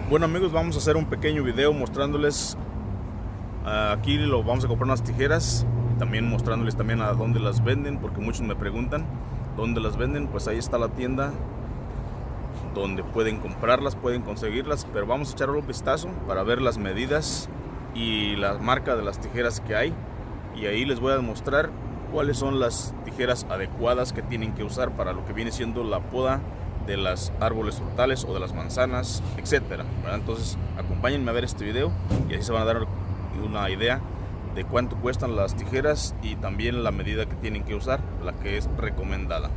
Bueno amigos, vamos a hacer un pequeño video mostrándoles aquí lo vamos a comprar unas tijeras y también mostrándoles también a dónde las venden, porque muchos me preguntan dónde las venden. Pues ahí está la tienda donde pueden comprarlas, pueden conseguirlas, pero vamos a echar un vistazo para ver las medidas y la marca de las tijeras que hay, y ahí les voy a mostrar cuáles son las tijeras adecuadas que tienen que usar para lo que viene siendo la poda de los árboles frutales o de las manzanas, etcétera, ¿verdad? Entonces acompáñenme a ver este video y así se van a dar una idea de cuánto cuestan las tijeras y también la medida que tienen que usar, la que es recomendada.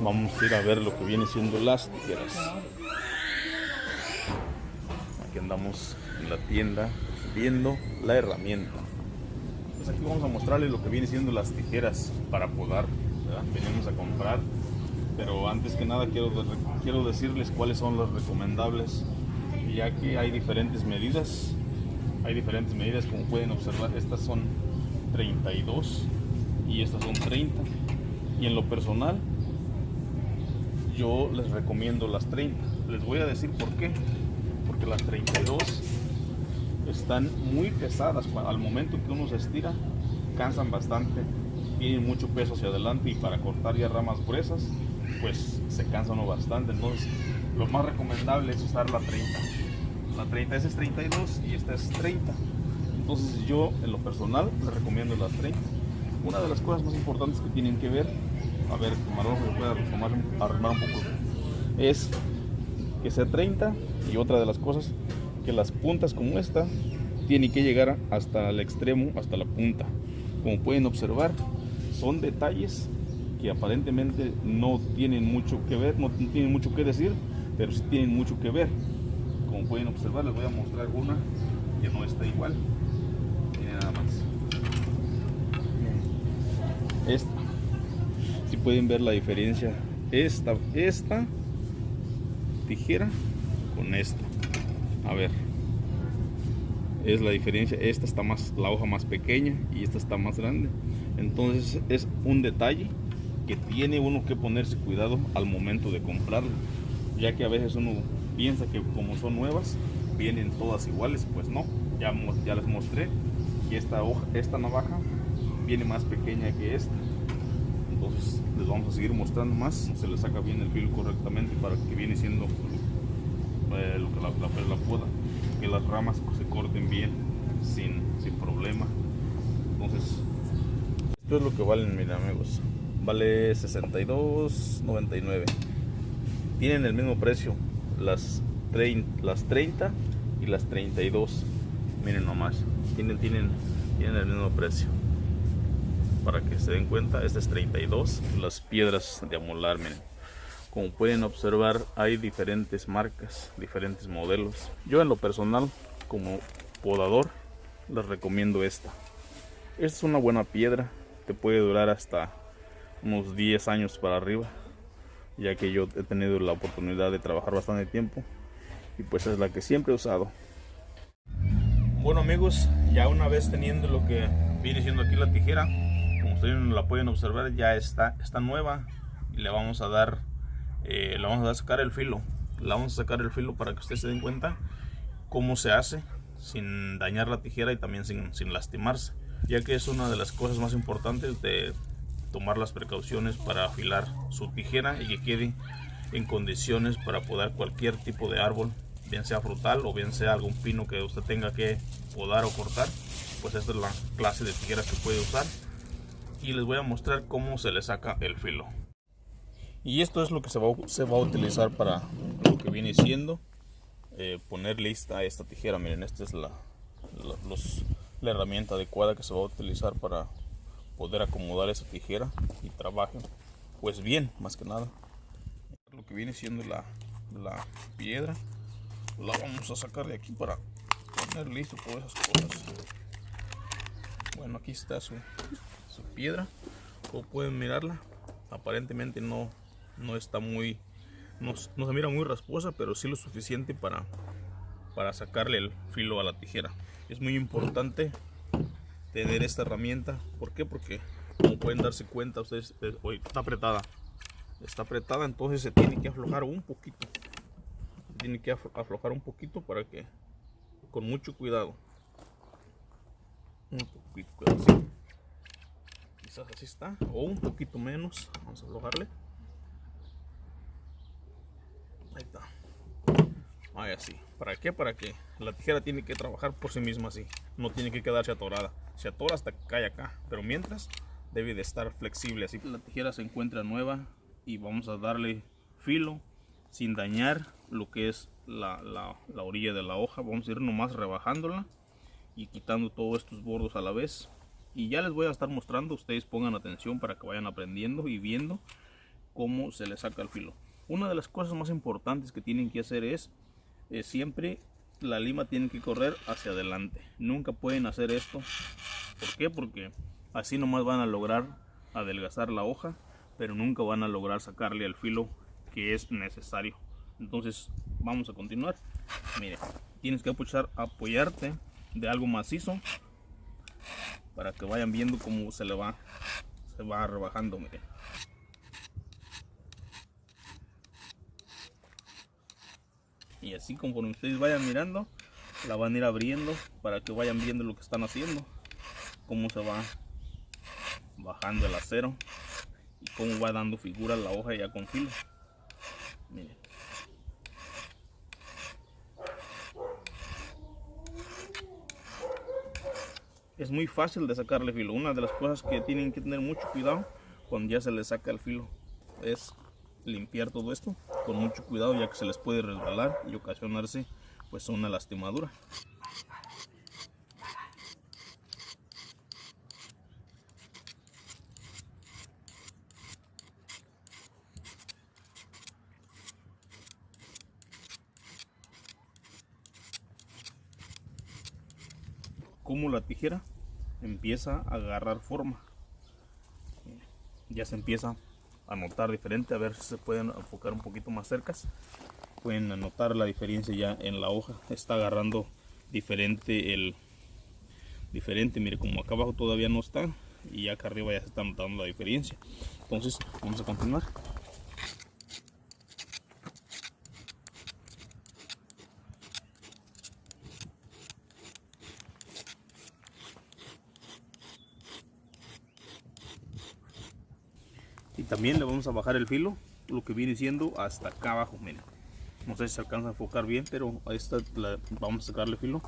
Vamos a ir a ver lo que viene siendo las tijeras. Aquí andamos en la tienda viendo la herramienta. Pues aquí vamos a mostrarles lo que viene siendo las tijeras para podar, ¿verdad? Venimos a comprar, pero antes que nada quiero decirles cuáles son las recomendables, ya que hay diferentes medidas. Como pueden observar, estas son 32 y estas son 30, y en lo personal yo les recomiendo las 30. Les voy a decir por qué. Porque las 32 están muy pesadas. Al momento que uno se estira, cansan bastante, tienen mucho peso hacia adelante, y para cortar ya ramas gruesas pues se cansa uno bastante. Entonces lo más recomendable es usar la 30. La 30, esa es 32 y esta es 30. Entonces yo en lo personal les recomiendo las 30. Una de las cosas más importantes que tienen que ver, a ver, Camarón, me puede arrimar un poco, es que sea 30. Y otra de las cosas, que las puntas como esta tienen que llegar hasta el extremo, hasta la punta. Como pueden observar, son detalles que aparentemente no tienen mucho que ver, no tienen mucho que decir, pero sí tienen mucho que ver. Como pueden observar, les voy a mostrar una que no está igual. Miren nada más. Esta, si pueden ver la diferencia, esta tijera con esta, a ver, es la diferencia. Esta está más, la hoja más pequeña, y esta está más grande. Entonces es un detalle que tiene uno que ponerse cuidado al momento de comprarlo, ya que a veces uno piensa que como son nuevas vienen todas iguales. Pues no, ya les mostré que esta navaja viene más pequeña que esta. Entonces les vamos a seguir mostrando más. Se le saca bien el filo correctamente para que viene siendo la poda, que las ramas se corten bien sin problema. Entonces esto es lo que valen, miren amigos, vale $62.99. tienen el mismo precio las 30 y las 32. Miren nomás, tienen el mismo precio. Para que se den cuenta, este es 32. Las piedras de amolar, miren, como pueden observar, hay diferentes marcas, diferentes modelos. Yo en lo personal, como podador, les recomiendo esta. Esta es una buena piedra, te puede durar hasta unos 10 años para arriba, ya que yo he tenido la oportunidad de trabajar bastante tiempo, y pues es la que siempre he usado. Bueno amigos, ya una vez teniendo lo que viene siendo aquí la tijera, como ustedes la pueden observar, ya está nueva, y le vamos a dar sacar el filo. La vamos a sacar el filo para que ustedes se den cuenta cómo se hace sin dañar la tijera y también sin lastimarse, ya que es una de las cosas más importantes de tomar las precauciones para afilar su tijera y que quede en condiciones para podar cualquier tipo de árbol, bien sea frutal o bien sea algún pino que usted tenga que podar o cortar. Pues esta es la clase de tijera que puede usar, y les voy a mostrar cómo se le saca el filo. Y esto es lo que se va a utilizar para lo que viene siendo poner lista a esta tijera. Miren, esta es la herramienta adecuada que se va a utilizar para poder acomodar esa tijera y trabaje pues bien, más que nada. Lo que viene siendo la piedra, la vamos a sacar de aquí para poner listo todas esas cosas. Bueno, aquí está su piedra, como pueden mirarla. Aparentemente no está no se mira muy rasposa, pero sí lo suficiente para sacarle el filo a la tijera. Es muy importante tener esta herramienta. ¿Por qué? Porque como pueden darse cuenta ustedes, hoy está apretada. está apretada, entonces se tiene que aflojar un poquito. Se tiene que aflojar un poquito para que, con mucho cuidado. Un poquito, así. Quizás así está, o un poquito menos. Vamos a aflojarle. Ahí está. Ahí así. ¿Para qué? Para que la tijera tiene que trabajar por sí misma así. No tiene que quedarse atorada. Se atora hasta que cae acá. Pero mientras debe de estar flexible así. La tijera se encuentra nueva y vamos a darle filo sin dañar lo que es la orilla de la hoja. Vamos a ir nomás rebajándola y quitando todos estos bordos a la vez. Y ya les voy a estar mostrando. Ustedes pongan atención para que vayan aprendiendo y viendo cómo se le saca el filo. Una de las cosas más importantes que tienen que hacer es siempre la lima tiene que correr hacia adelante. Nunca pueden hacer esto. ¿Por qué? Porque así nomás van a lograr adelgazar la hoja, pero nunca van a lograr sacarle el filo que es necesario. Entonces vamos a continuar. Mire, tienes que apoyarte de algo macizo para que vayan viendo cómo se va rebajando. Mire. Y así conforme ustedes vayan mirando, la van a ir abriendo para que vayan viendo lo que están haciendo, cómo se va bajando el acero y cómo va dando figura la hoja ya con filo. Miren. Es muy fácil de sacarle filo. Una de las cosas que tienen que tener mucho cuidado cuando ya se les saca el filo es limpiar todo esto con mucho cuidado, ya que se les puede resbalar y ocasionarse pues una lastimadura. Como la tijera empieza a agarrar forma, ya se empieza a notar diferente. A ver si se pueden enfocar un poquito más cerca. Pueden notar la diferencia ya en la hoja. Está agarrando diferente mire, como acá abajo todavía no está y acá arriba ya se está notando la diferencia. Entonces vamos a continuar. Y también le vamos a bajar el filo, lo que viene siendo hasta acá abajo. Miren, no sé si se alcanza a enfocar bien, pero a esta vamos a sacarle filo,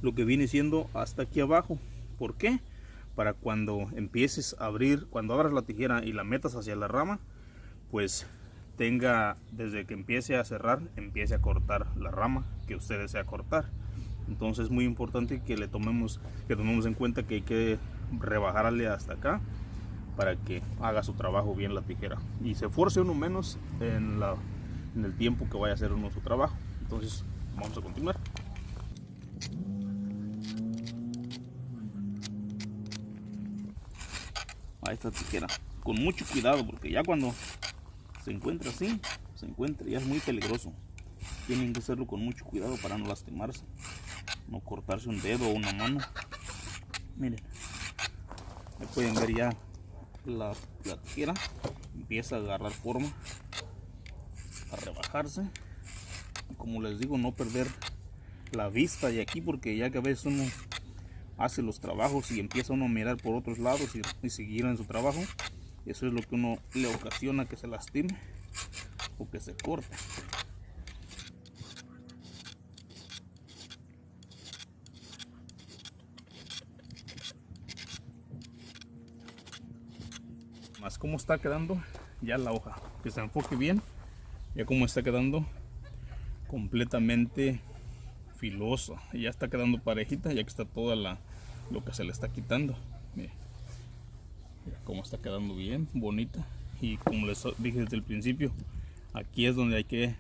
lo que viene siendo hasta aquí abajo. ¿Por qué? Para cuando empieces a abrir, cuando abras la tijera y la metas hacia la rama, pues tenga, desde que empiece a cerrar, empiece a cortar la rama que usted desea cortar. Entonces es muy importante que tomemos en cuenta que hay que rebajarle hasta acá para que haga su trabajo bien la tijera y se esfuerce uno menos en el tiempo que vaya a hacer uno su trabajo. Entonces vamos a continuar. A esta tijera con mucho cuidado, porque ya cuando se encuentra así, ya es muy peligroso. Tienen que hacerlo con mucho cuidado para no lastimarse, no cortarse un dedo o una mano. Miren, ahí pueden ver ya la tijera empieza a agarrar forma, a rebajarse. Y como les digo, no perder la vista de aquí, porque ya que a veces uno hace los trabajos y empieza uno a mirar por otros lados y seguir en su trabajo, eso es lo que uno le ocasiona que se lastime o que se corte. Más cómo está quedando ya la hoja, que se enfoque bien, ya cómo está quedando completamente filosa, ya está quedando parejita, ya que está toda lo que se le está quitando. Mira cómo está quedando bien bonita. Y como les dije desde el principio, aquí es donde hay que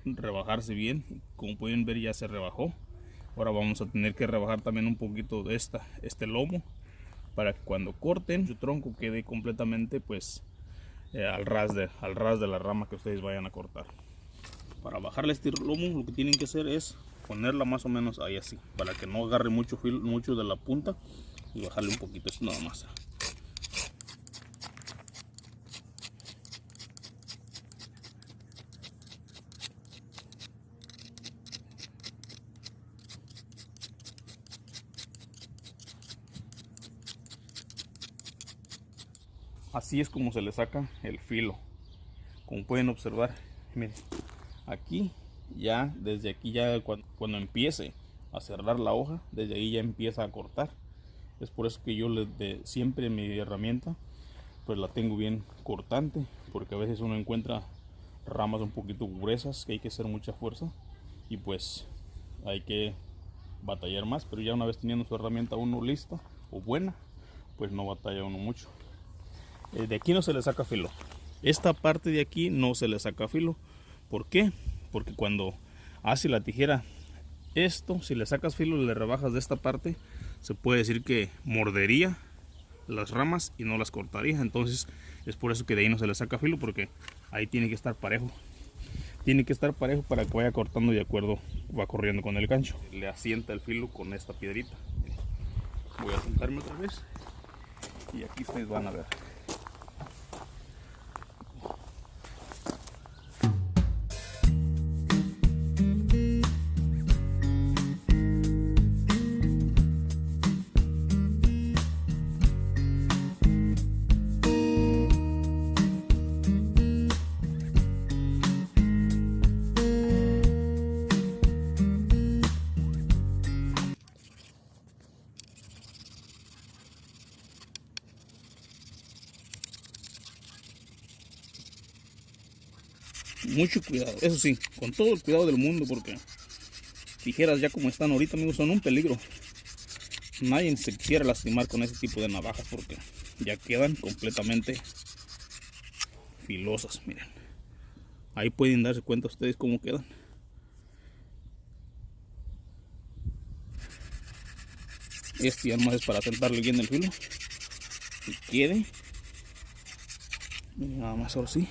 rebajarse bien. Como pueden ver, ya se rebajó. Ahora vamos a tener que rebajar también un poquito de este lomo, para que cuando corten su tronco quede completamente pues al ras de la rama que ustedes vayan a cortar. Para bajarle este lomo, lo que tienen que hacer es ponerla más o menos ahí así, para que no agarre mucho de la punta, y bajarle un poquito, esto nada más. así es como se le saca el filo. Como pueden observar, miren, aquí ya, desde aquí ya cuando empiece a cerrar la hoja, desde ahí ya empieza a cortar. Es por eso que yo siempre mi herramienta pues la tengo bien cortante, porque a veces uno encuentra ramas un poquito gruesas que hay que hacer mucha fuerza y pues hay que batallar más, pero ya una vez teniendo su herramienta uno lista o buena, pues no batalla uno mucho. De aquí no se le saca filo, esta parte de aquí no se le saca filo. ¿Por qué? Porque cuando hace la tijera esto, si le sacas filo y le rebajas de esta parte, se puede decir que mordería las ramas y no las cortaría. Entonces es por eso que de ahí no se le saca filo, porque ahí tiene que estar parejo. Tiene que estar parejo para que vaya cortando de acuerdo, va corriendo con el gancho. Le asienta el filo con esta piedrita. Voy a sentarme otra vez y aquí ustedes van a ver. Mucho cuidado, eso sí, con todo el cuidado del mundo, porque tijeras ya como están ahorita, amigos, son un peligro. Nadie se quisiera lastimar con ese tipo de navajas porque ya quedan completamente filosas. Miren, ahí pueden darse cuenta ustedes cómo quedan. Este ya nomás es para sentarle bien el filo y quede. Miren, nada más ahora sí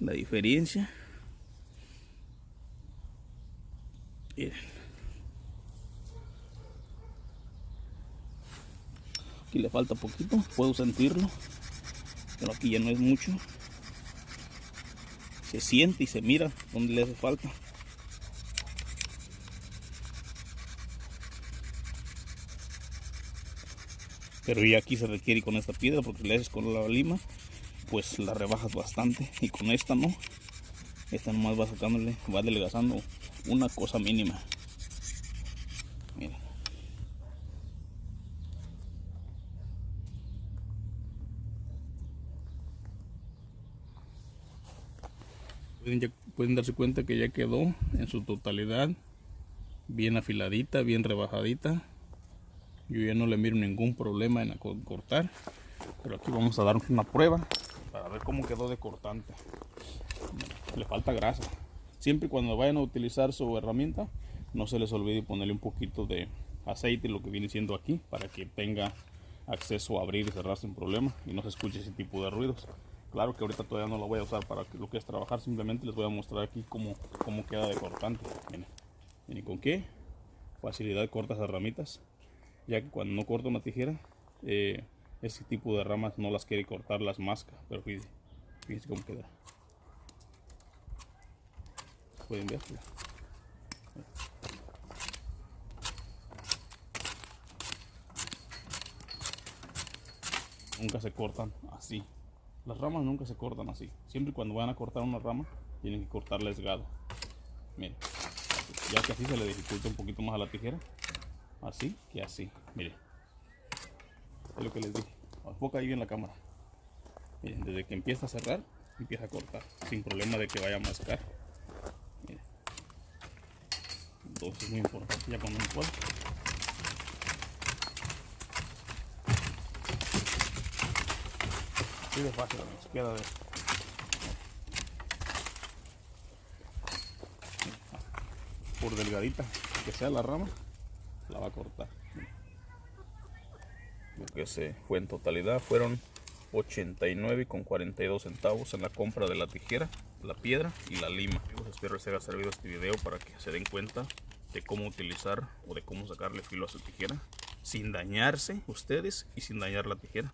la diferencia. Miren, aquí le falta poquito, puedo sentirlo, pero aquí ya no es mucho. Se siente y se mira donde le hace falta. Pero ya aquí se requiere con esta piedra, porque si le haces con la lima pues la rebajas bastante, y con esta no. Esta nomás va sacándole, va adelgazando una cosa mínima. Miren. Pueden darse cuenta que ya quedó en su totalidad bien afiladita, bien rebajadita. Yo ya no le miro ningún problema en cortar, pero aquí vamos a dar una prueba para ver cómo quedó de cortante. Le falta grasa. Siempre y cuando vayan a utilizar su herramienta, no se les olvide ponerle un poquito de aceite, lo que viene siendo aquí, para que tenga acceso a abrir y cerrar sin problema y no se escuche ese tipo de ruidos. Claro que ahorita todavía no lo voy a usar para lo que es trabajar, simplemente les voy a mostrar aquí cómo queda de cortante. Miren, miren con qué facilidad corta esas ramitas, ya que cuando no corta una tijera, ese tipo de ramas no las quiere cortar, las masca. Pero fíjense cómo queda. Pueden ver. Nunca se cortan así. Las ramas nunca se cortan así. Siempre y cuando van a cortar una rama, tienen que cortarla esgado. Miren, ya que así se le dificulta un poquito más a la tijera. Así que así. Miren, es lo que les dije. Enfoca ahí bien la cámara. Miren, desde que empieza a cerrar, empieza a cortar sin problema de que vaya a mascar. Miren. Entonces es muy importante ya cuando pueda. Así de fácil, amigos. Queda de por delgadita que sea la rama, la va a cortar. Lo que se fue en totalidad fueron 89,42 centavos en la compra de la tijera, la piedra y la lima. Espero les haya servido este video para que se den cuenta de cómo utilizar o de cómo sacarle filo a su tijera sin dañarse ustedes y sin dañar la tijera.